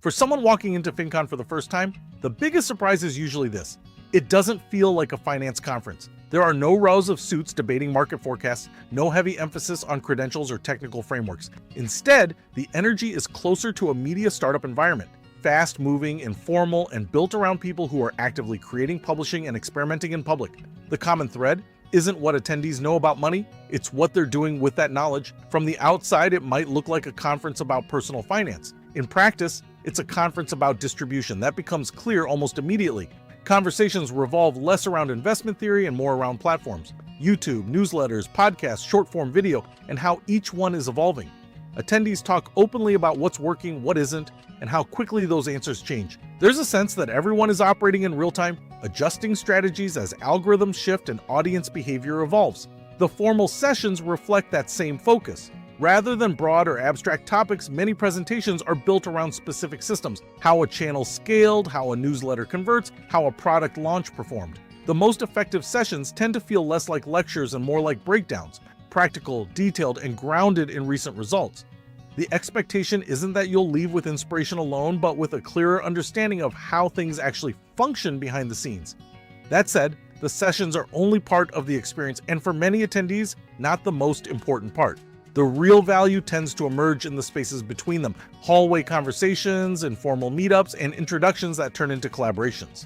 For someone walking into FinCon for the first time, the biggest surprise is usually this. It doesn't feel like a finance conference. There are no rows of suits debating market forecasts, no heavy emphasis on credentials or technical frameworks. Instead, the energy is closer to a media startup environment, fast-moving, informal, and built around people who are actively creating, publishing, and experimenting in public. The common thread isn't what attendees know about money, it's what they're doing with that knowledge. From the outside, it might look like a conference about personal finance. In practice, it's a conference about distribution. That becomes clear almost immediately. Conversations revolve less around investment theory and more around platforms, YouTube, newsletters, podcasts, short-form video, and how each one is evolving. Attendees talk openly about what's working, what isn't, and how quickly those answers change. There's a sense that everyone is operating in real time, adjusting strategies as algorithms shift and audience behavior evolves. The formal sessions reflect that same focus. Rather than broad or abstract topics, many presentations are built around specific systems, how a channel scaled, how a newsletter converts, how a product launch performed. The most effective sessions tend to feel less like lectures and more like breakdowns, practical, detailed, and grounded in recent results. The expectation isn't that you'll leave with inspiration alone, but with a clearer understanding of how things actually function behind the scenes. That said, the sessions are only part of the experience, and for many attendees, not the most important part. The real value tends to emerge in the spaces between them, hallway conversations, informal meetups, and introductions that turn into collaborations.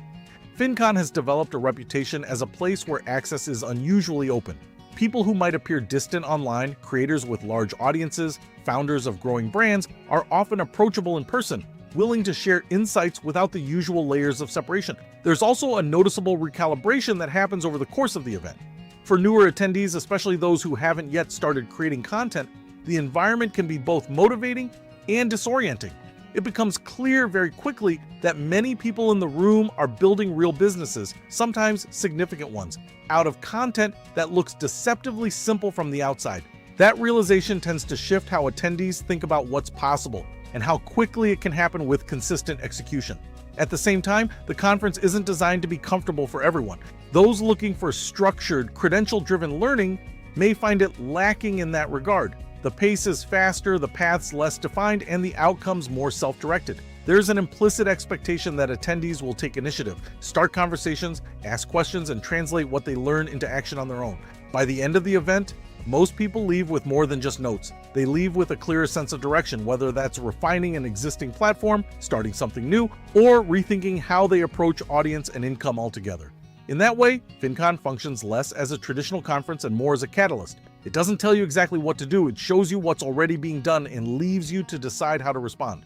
FinCon has developed a reputation as a place where access is unusually open. People who might appear distant online, creators with large audiences, founders of growing brands, are often approachable in person, willing to share insights without the usual layers of separation. There's also a noticeable recalibration that happens over the course of the event. For newer attendees, especially those who haven't yet started creating content, the environment can be both motivating and disorienting. It becomes clear very quickly that many people in the room are building real businesses, sometimes significant ones, out of content that looks deceptively simple from the outside. That realization tends to shift how attendees think about what's possible and how quickly it can happen with consistent execution. At the same time, the conference isn't designed to be comfortable for everyone. Those looking for structured, credential-driven learning may find it lacking in that regard. The pace is faster, the paths less defined, and the outcomes more self-directed. There's an implicit expectation that attendees will take initiative, start conversations, ask questions, and translate what they learn into action on their own. By the end of the event, most people leave with more than just notes. They leave with a clearer sense of direction, whether that's refining an existing platform, starting something new, or rethinking how they approach audience and income altogether. In that way, FinCon functions less as a traditional conference and more as a catalyst. It doesn't tell you exactly what to do, it shows you what's already being done and leaves you to decide how to respond.